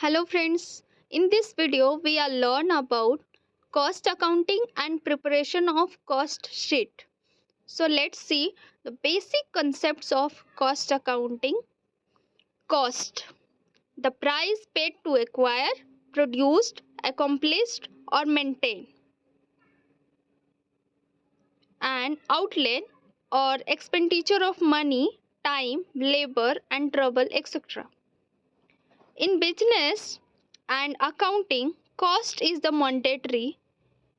Hello friends, in this video we will learn about cost accounting and preparation of cost sheet. So let's see the basic concepts of cost accounting. Cost: the price paid to acquire, produced, accomplished or maintain an outlay or expenditure of money, time, labor and trouble, etc. In business and accounting, cost is the monetary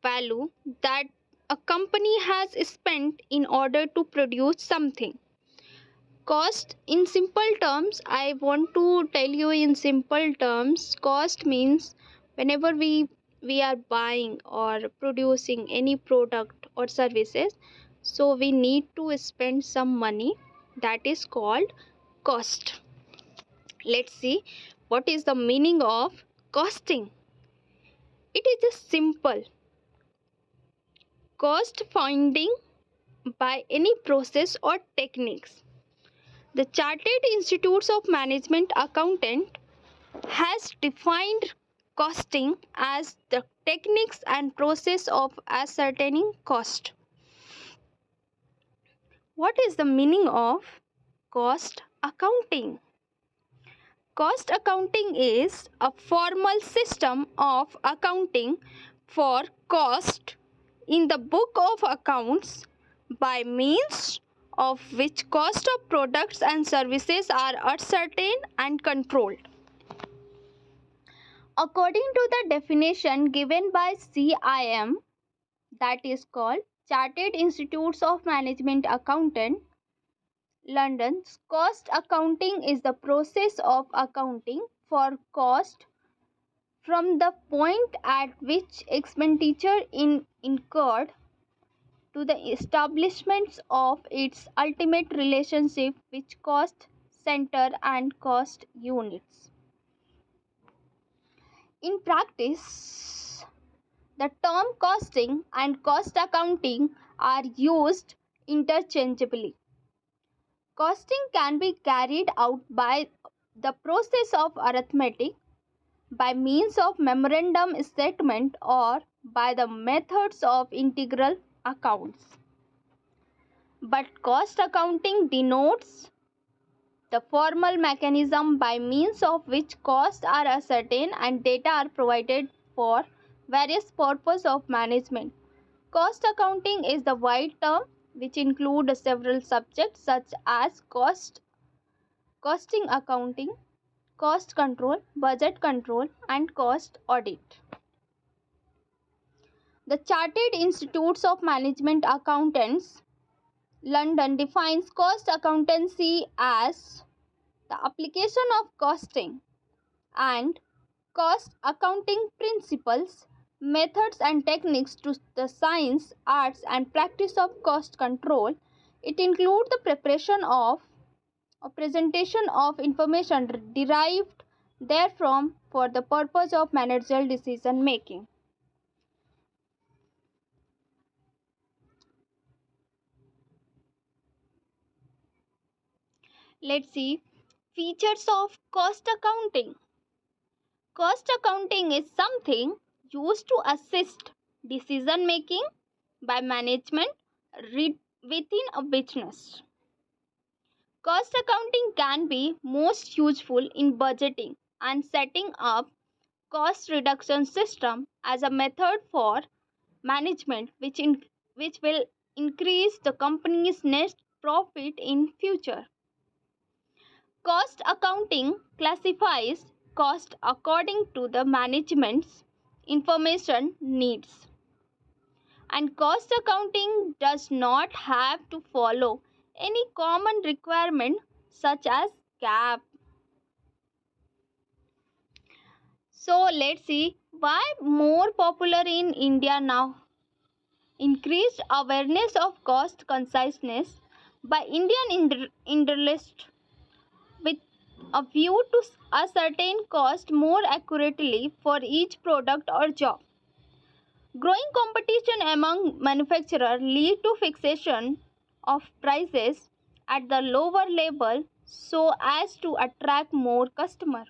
value that a company has spent in order to produce something. Cost, in simple terms, I want to tell you in simple terms, cost means whenever we are buying or producing any product or services, so we need to spend some money, that is called cost. Let's see what is the meaning of costing. It is just simple. Cost finding by any process or techniques. The Chartered Institutes of Management Accountant has defined costing as the techniques and process of ascertaining cost. What is the meaning of cost accounting? Cost accounting is a formal system of accounting for cost in the book of accounts by means of which cost of products and services are ascertained and controlled. According to the definition given by CIM, that is called Chartered Institutes of Management Accountant, London's cost accounting is the process of accounting for cost from the point at which expenditure is incurred to the establishment of its ultimate relationship with cost center and cost units. In practice, the term costing and cost accounting are used interchangeably. Costing can be carried out by the process of arithmetic, by means of memorandum statement or by the methods of integral accounts. But cost accounting denotes the formal mechanism by means of which costs are ascertained and data are provided for various purposes of management. Cost accounting is the wide term which includes several subjects such as costing accounting, cost control, budget control, and cost audit. The Chartered Institutes of Management Accountants, London defines cost accountancy as the application of costing and cost accounting principles, methods, and techniques to the science, arts, and practice of cost control. It includes the preparation of or presentation of information derived therefrom for the purpose of managerial decision making. Let's see features of cost accounting. Cost accounting is something used to assist decision making by management within a business. Cost accounting can be most useful in budgeting and setting up cost reduction system as a method for management which will increase the company's net profit in future. Cost accounting classifies cost according to the management's information needs. And cost accounting does not have to follow any common requirement such as GAAP. So let's see why more popular in India now. Increased awareness of cost consciousness by Indian industrialists with a view to ascertain cost more accurately for each product or job. Growing competition among manufacturers lead to fixation of prices at the lower level so as to attract more customers.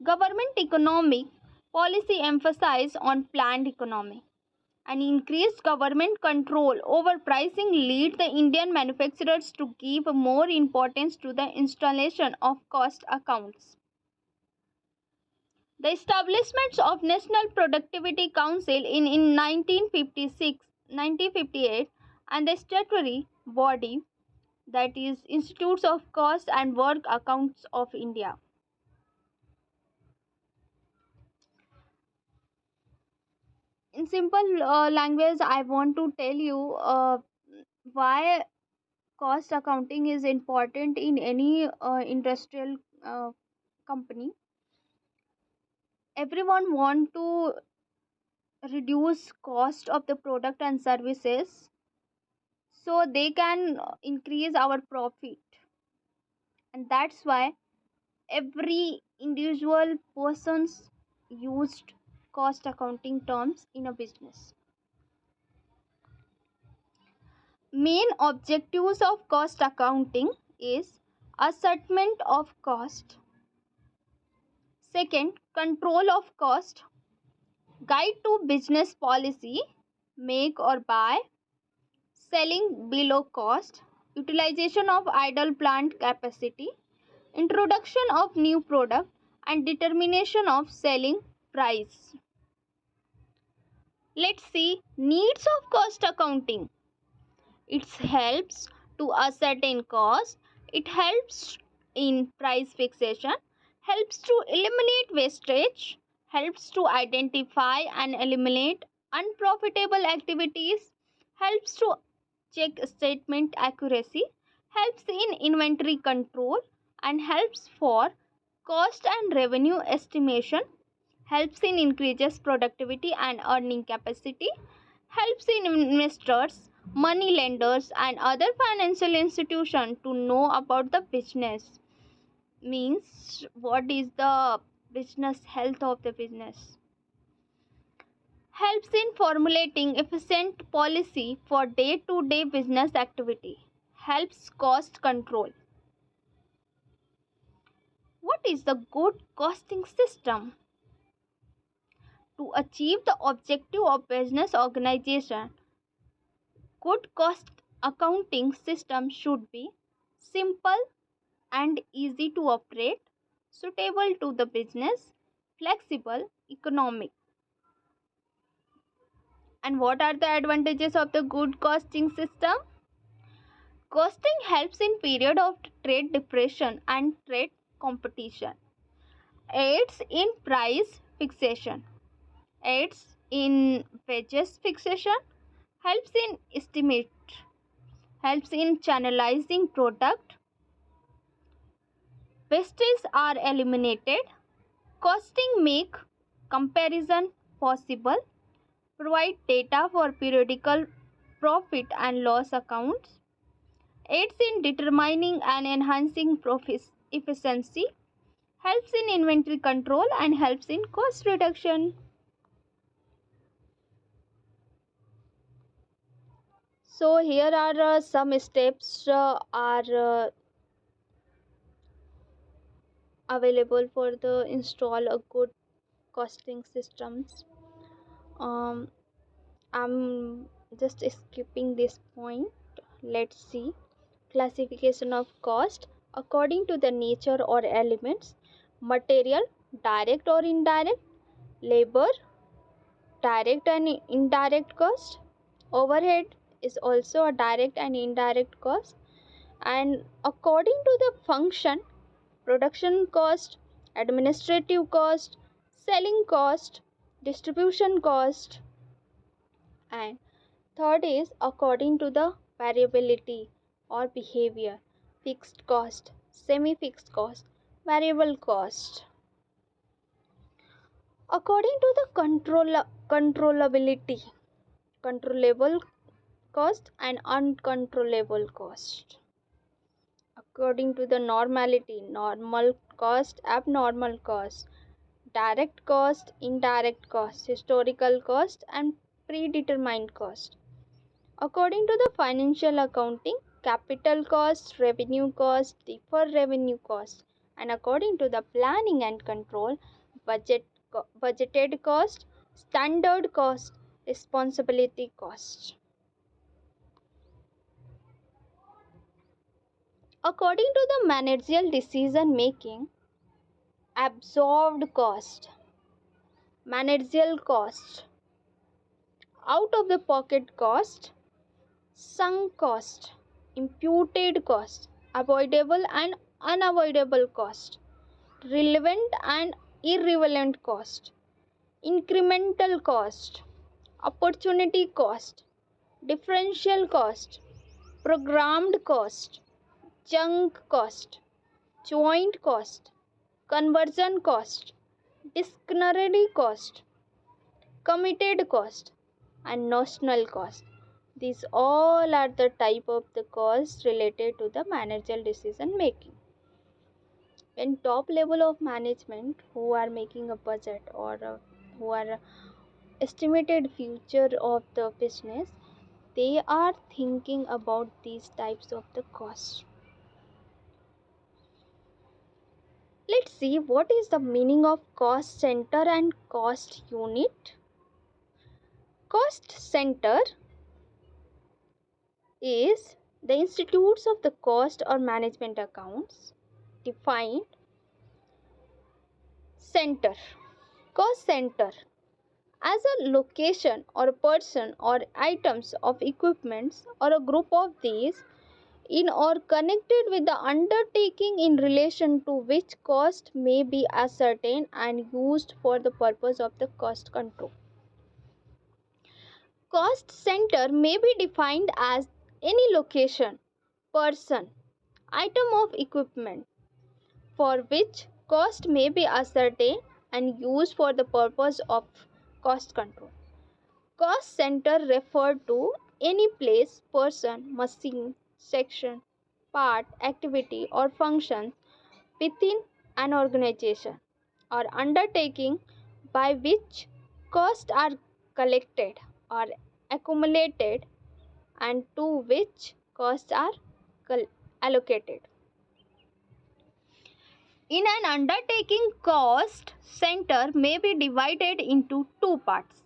Government economic policy emphasizes on planned economy and increased government control over pricing lead the Indian manufacturers to give more importance to the installation of cost accounts. The establishment of National Productivity Council in 1956, 1958 and the statutory body, that is Institutes of Cost and Work Accounts of India. In simple language, I want to tell you why cost accounting is important in any industrial company. Everyone want to reduce cost of the product and services so they can increase our profit, and that's why every individual persons used cost accounting terms in a business. Main objectives of cost accounting is assessment of cost, second control of cost, guide to business policy, make or buy, selling below cost, utilization of idle plant capacity, introduction of new product, and determination of selling price. Let's see needs of cost accounting. It helps to ascertain cost, it helps in price fixation, helps to eliminate wastage, helps to identify and eliminate unprofitable activities, helps to check statement accuracy, helps in inventory control, and helps for cost and revenue estimation, helps in increases productivity and earning capacity, helps in investors, money lenders, and other financial institutions to know about the business. Means what is the business health of the business. Helps in formulating efficient policy for day-to-day business activity. Helps cost control. What is the good costing system? To achieve the objective of business organization, good cost accounting system should be simple and easy to operate, suitable to the business, flexible, economic. And what are the advantages of the good costing system? Costing helps in period of trade depression and trade competition. Aids in price fixation. Aids in wages fixation. Helps in estimate. Helps in channelizing product. Wastes are eliminated. Costing make comparison possible. Provide data for periodical profit and loss accounts. Aids in determining and enhancing profit efficiency. Helps in inventory control and helps in cost reduction. So here are some steps are available for the install a good costing systems. um, I'm just skipping this point. Let's see classification of cost according to the nature or elements: material, direct or indirect; labor, direct and indirect cost; overhead is also a direct and indirect cost; and according to the function: production cost, administrative cost, selling cost, distribution cost. And third is according to the variability or behavior: fixed cost, semi fixed cost, variable cost. According to the controllability: controllable cost and uncontrollable cost. According to the normality: normal cost, abnormal cost, direct cost, indirect cost, historical cost, and predetermined cost. According to the financial accounting: capital cost, revenue cost, deferred revenue cost, and according to the planning and control, budgeted cost, standard cost, responsibility cost. According to the managerial decision making, absorbed cost, managerial cost, out of the pocket cost, sunk cost, imputed cost, avoidable and unavoidable cost, relevant and irrelevant cost, incremental cost, opportunity cost, differential cost, programmed cost, junk cost, joint cost, conversion cost, discretionary cost, committed cost, and notional cost. These all are the type of the costs related to the managerial decision making. When top level of management who are making a budget or who are estimated future of the business, they are thinking about these types of the costs. Let's see what is the meaning of cost center and cost unit. Cost center is the institutes of the cost or management accounts. Defined center, cost center as a location or a person or items of equipments or a group of these in or connected with the undertaking in relation to which cost may be ascertained and used for the purpose of the cost control. Cost center may be defined as any location, person, item of equipment for which cost may be ascertained and used for the purpose of cost control. Cost center referred to any place, person, machine, section, part, activity or function within an organization or undertaking by which costs are collected or accumulated and to which costs are allocated. In an undertaking, cost center may be divided into two parts: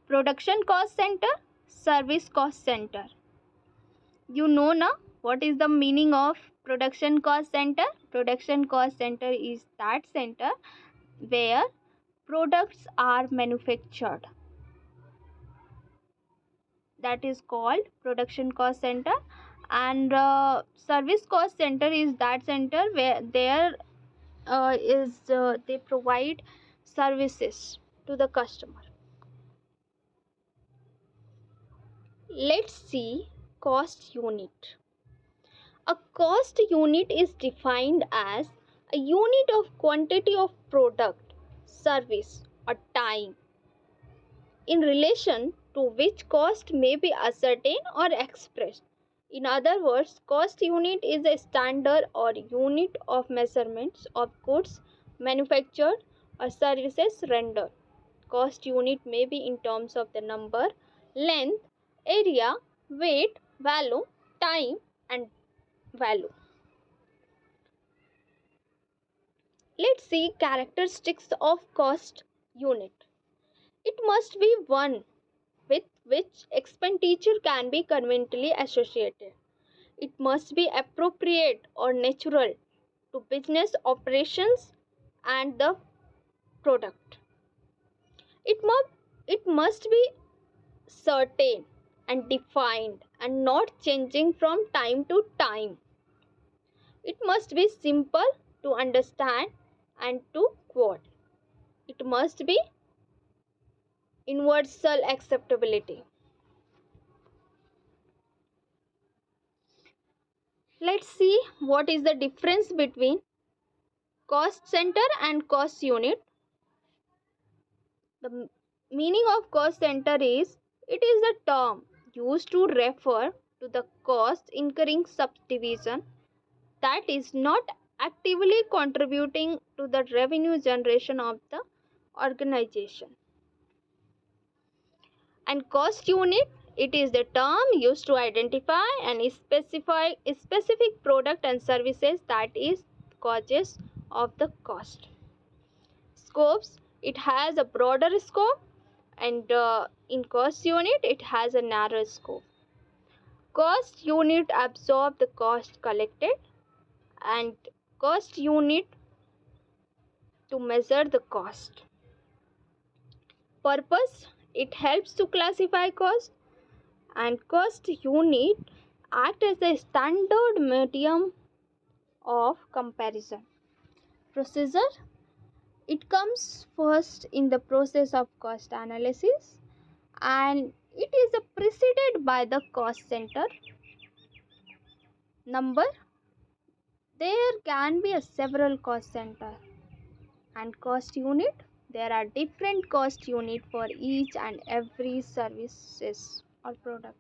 production cost center, service cost center. You know now what is the meaning of production cost center? Production cost center is that center where products are manufactured. That is called production cost center. And service cost center is that center where they provide services to the customer. Let's see cost unit. A cost unit is defined as a unit of quantity of product, service, or time in relation to which cost may be ascertained or expressed. In other words, cost unit is a standard or unit of measurements of goods manufactured or services rendered. Cost unit may be in terms of the number, length, area, weight, value, time, and value. Let's see characteristics of cost unit. It must be one with which expenditure can be conveniently associated. It must be appropriate or natural to business operations and the product. It must be certain and defined and not changing from time to time. It must be simple to understand and to quote. It must be universal acceptability. Let's see what is the difference between cost center and cost unit. The meaning of cost center is it is a term used to refer to the cost incurring subdivision that is not actively contributing to the revenue generation of the organization. And cost unit, it is the term used to identify and specify a specific product and services that is causes of the cost. Scopes, it has a broader scope, and in cost unit it has a narrow scope. Cost unit absorb the cost collected, and cost unit to measure the cost. Purpose, it helps to classify cost, and cost unit act as a standard medium of comparison. Procedure, it comes first in the process of cost analysis, and it is preceded by the cost center. Number, there can be a several cost center. And cost unit, there are different cost unit for each and every services or product.